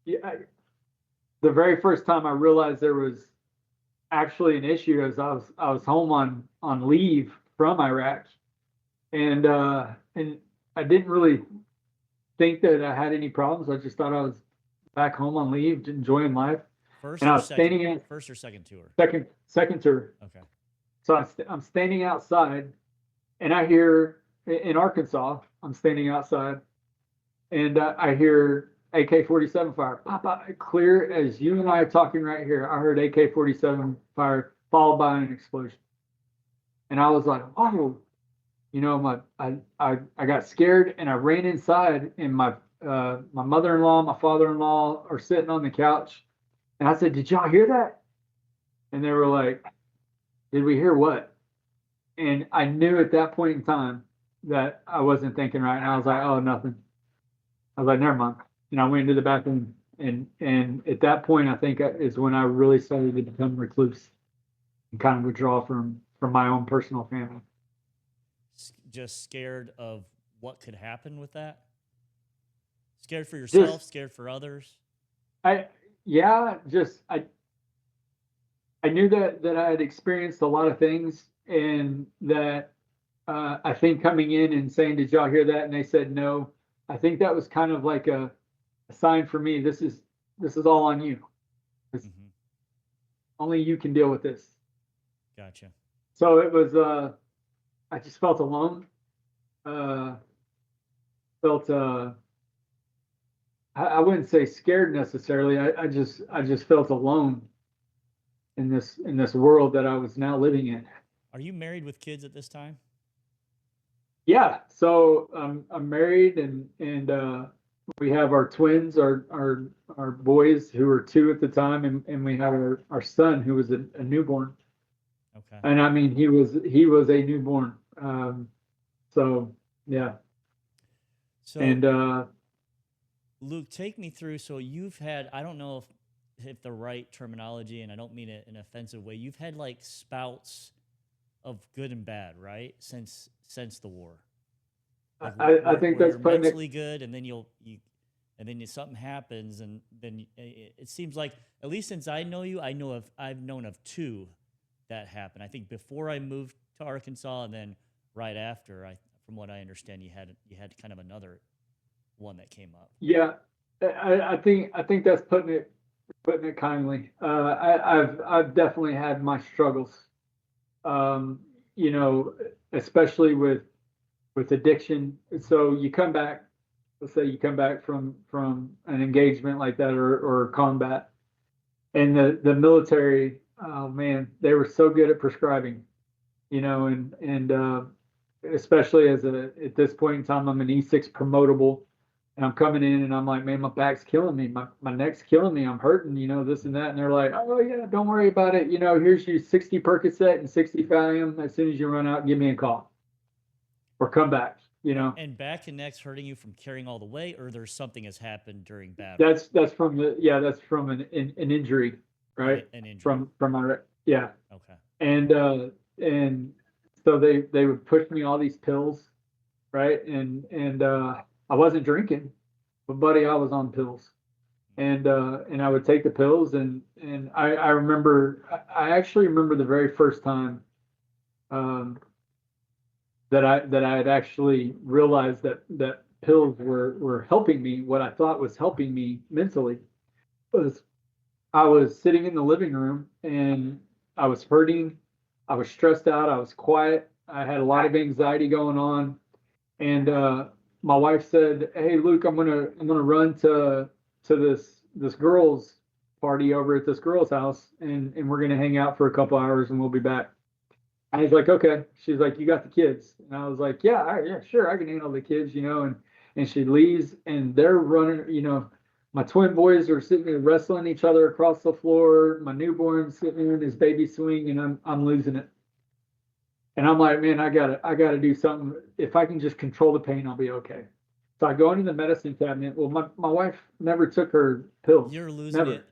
yeah, the very first time I realized there was actually an issue is I was home on leave from Iraq, and I didn't really think that I had any problems. I just thought I was back home on leave, enjoying life, and First I or was second? standing at First or second tour? second tour. Okay. So I'm standing outside, and I hear in Arkansas. I'm standing outside, and I hear AK-47 fire, pop, pop, clear as you and I are talking right here. I heard AK-47 fire followed by an explosion, and I was like, oh, I got scared and I ran inside, and my mother-in-law, my father-in-law are sitting on the couch, and I said, "Did y'all hear that?" And they were like, "Did we hear what?" And I knew at that point in time that I wasn't thinking right, and I was like, "Oh, nothing." I was like, "Never mind." I went into the bathroom, and at that point, I think is when I really started to become recluse and kind of withdraw from my own personal family. Just scared of what could happen with that? Scared for yourself, Just scared for others? I yeah, just I knew that I had experienced a lot of things, and that I think coming in and saying, "Did y'all hear that?" and they said no. I think that was kind of like a sign for me. This is all on you. It's, Mm-hmm. only you can deal with this. Gotcha. So it was. I just felt alone. Uh, felt. I wouldn't say scared necessarily. I just felt alone in this world that I was now living in. Are you married with kids at this time? Yeah, so I'm married, and we have our twins, our boys who were two at the time, and we have our son who was a newborn, Okay. and I mean he was a newborn. So yeah, So, and Luke, take me through. So, you've had, I don't know if the right terminology, and I don't mean it in an offensive way, you've had like spouts of good and bad, right? Since the war. Like I think where that's you're putting it. mentally good, and then and then something happens, and then it seems like, at least since I know you, I've known of two that happened. I think before I moved to Arkansas, and then right after. From what I understand, you had kind of another one that came up. Yeah, I think that's putting it kindly. I've definitely had my struggles. Um, you know, especially with addiction. So you come back, let's say you come back from an engagement like that, or combat, and the military. Oh man, they were so good at prescribing. And especially at this point in time, I'm an E6 promotable, and I'm coming in and I'm like, man, my back's killing me, my neck's killing me, I'm hurting, this and that, and they're like, oh yeah, don't worry about it, here's your 60 Percocet and 60 Valium. As soon as you run out, give me a call or come back. And back and neck's hurting you from carrying all the weight, or there's something has happened during battle, That's from an injury, right? an injury. From my yeah. Okay. And so they would push me all these pills, right? And I wasn't drinking, but buddy, I was on pills. And I would take the pills, and I remember, I actually remember the very first time, um, that I had actually realized that pills were helping me. What I thought was helping me mentally was, I was sitting in the living room, and I was hurting, I was stressed out, I was quiet, I had a lot of anxiety going on, and my wife said, "Hey, Luke, I'm gonna run to this girls' party over at this girl's house, and we're gonna hang out for a couple hours, and we'll be back." I was like, "Okay." She's like, "You got the kids?" And I was like, "Yeah, yeah, sure, I can handle the kids, And she leaves, and they're running. My twin boys are sitting there wrestling each other across the floor. My newborn sitting in his baby swing, and I'm losing it. And I'm like, man, I gotta do something. If I can just control the pain, I'll be okay. So I go into the medicine cabinet. Well, my wife never took her pills. You're losing Never. it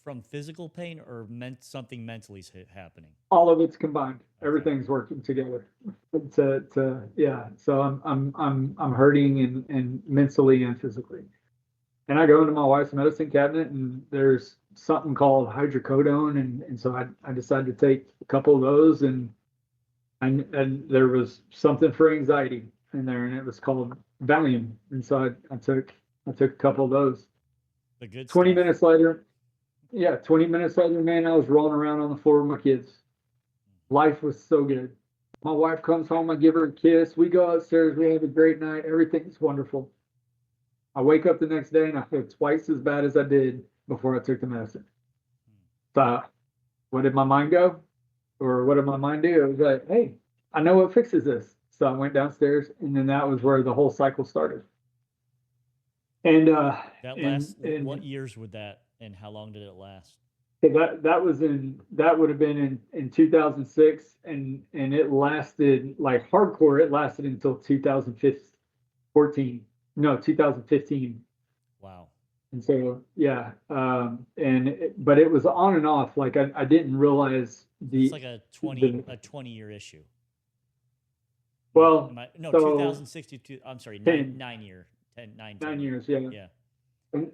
from physical pain, or meant something mentally happening. All of it's combined. Okay. Everything's working together. Yeah. So I'm hurting, and mentally and physically. And I go into my wife's medicine cabinet, and there's something called hydrocodone, and so I decided to take a couple of those, and there was something for anxiety in there, and it was called Valium, and so I took a couple of those. The good 20 stuff. minutes later, yeah, 20 minutes later, man, I was rolling around on the floor with my kids. Life was so good. My wife comes home, I give her a kiss. We go upstairs, we have a great night. Everything's wonderful. I wake up the next day and I feel twice as bad as I did before I took the medicine. So, what did my mind go? Or what did my mind do? It was like, hey, I know what fixes this. So I went downstairs, and then that was where the whole cycle started. And That and last, what and years would that, and how long did it last? that would have been in 2006, and it lasted like hardcore. It lasted until 2014. No, 2015. Wow. And so yeah, but it was on and off. Like I didn't realize So it's the like a the 20-year issue. well, No, so 2062. I'm sorry, 10, 9 year, 10, 9, 10 9 year. years, yeah. Yeah.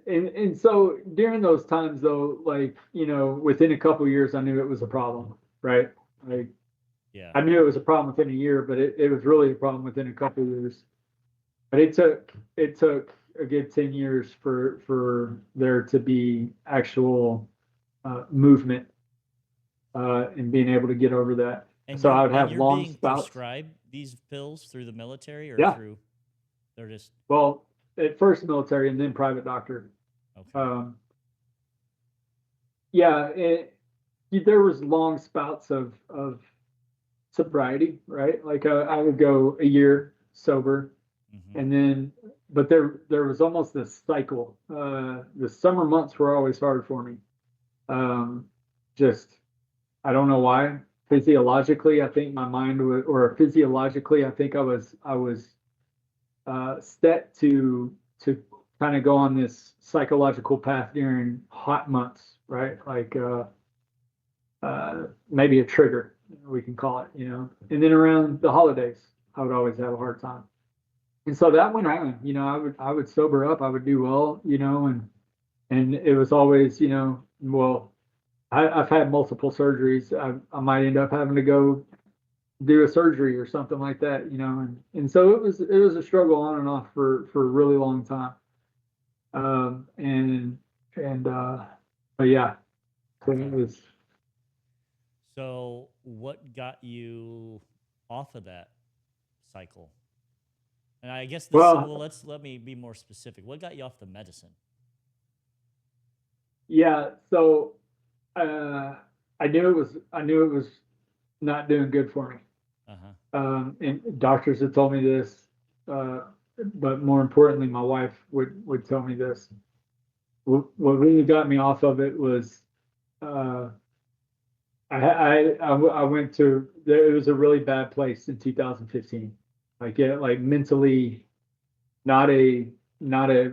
And so during those times though, like, within a couple of years, I knew it was a problem, right? Like Yeah. I knew it was a problem within a year, but it was really a problem within a couple of years. But it took a good 10 years for there to be actual movement and being able to get over that. And So I would have you're long being spouts. prescribed these pills through the military or Yeah. through they're just Well, at first military and then private doctor. okay. Um, yeah, there was long spouts of sobriety, right? Like I would go a year sober, Hmm. and then but there was almost this cycle. The summer months were always hard for me. Um, just I don't know why. Physiologically, I think my mind was, or physiologically, I think I was set to kind of go on this psychological path during hot months, right? Like maybe a trigger, we can call it, And then around the holidays, I would always have a hard time. And so that went on, I would sober up, I would do well, and it was always, well, I've had multiple surgeries. I might end up having to go do a surgery or something like that, and so it was a struggle on and off for a really long time. And but yeah, so it Okay. was. So what got you off of that cycle? And I guess Well, well, let me be more specific. What got you off the medicine? yeah, so uh I knew it was not doing good for me. Uh-huh. And doctors had told me this, uh but more importantly my wife would tell me this. What really got me off of it was uh I went to it was a really bad place in 2015. Like mentally, not a not a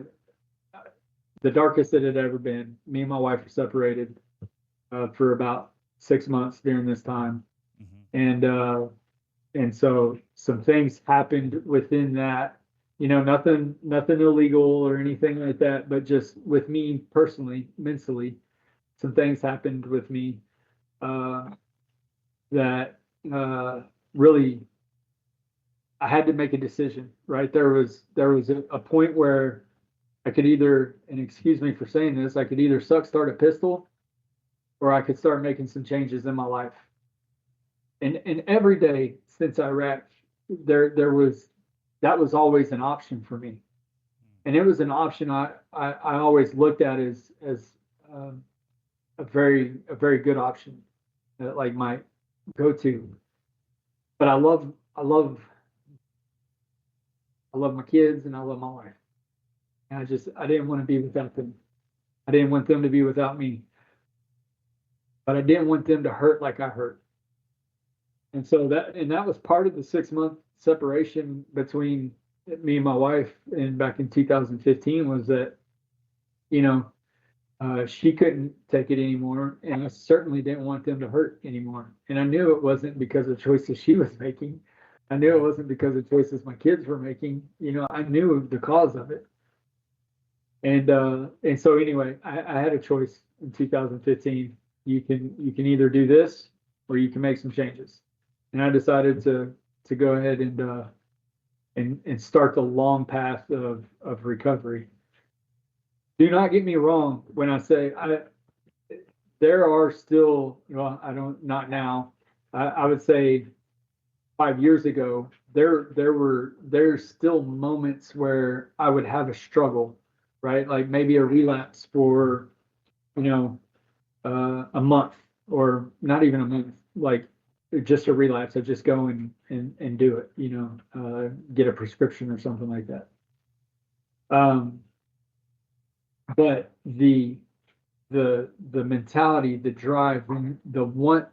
the darkest it had ever been. Me and my wife were separated for about 6 months during this time, Hmm. and so some things happened within that. Nothing illegal or anything like that, but just with me personally, mentally, some things happened with me uh, that really I had to make a decision. Right, there was a point where I could either, and excuse me for saying this, I could either start a pistol, or I could start making some changes in my life. And every day since Iraq, there was that was always an option for me, and it was an option I always looked at as um, a very good option, like my go to. But I love my kids and I love my wife, and I didn't want to be without them. I didn't want them to be without me, but I didn't want them to hurt like I hurt. And that was part of the 6 month separation between me and my wife, and back in 2015, was that you know she couldn't take it anymore, and I certainly didn't want them to hurt anymore. And I knew it wasn't because of choices she was making. I knew it Right. wasn't because of choices my kids were making. I knew the cause of it. And so anyway, I had a choice in 2015. You can either do this or you can make some changes. And I decided to go ahead and start the long path of recovery. Do not get me wrong when I say there are still, well, I don't, not now. I would say 5 years ago, there's still moments where I would have a struggle, right? Like maybe a relapse for, you know, a month, or not even a month, like just a relapse. I just go and do it, get a prescription or something like that. Um, but the mentality, the drive, the want,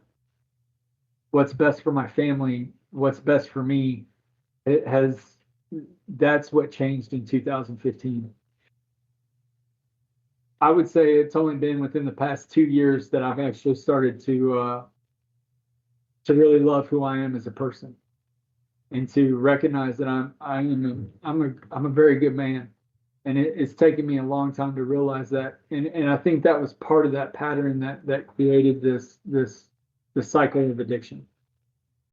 what's best for my family, what's best for me, it has, that's what changed in 2015. I would say it's only been within the past 2 years that I've actually started to really love who I am as a person, and to recognize that I'm a very good man. And it's taken me a long time to realize that. And I think that was part of that pattern that created this cycle of addiction.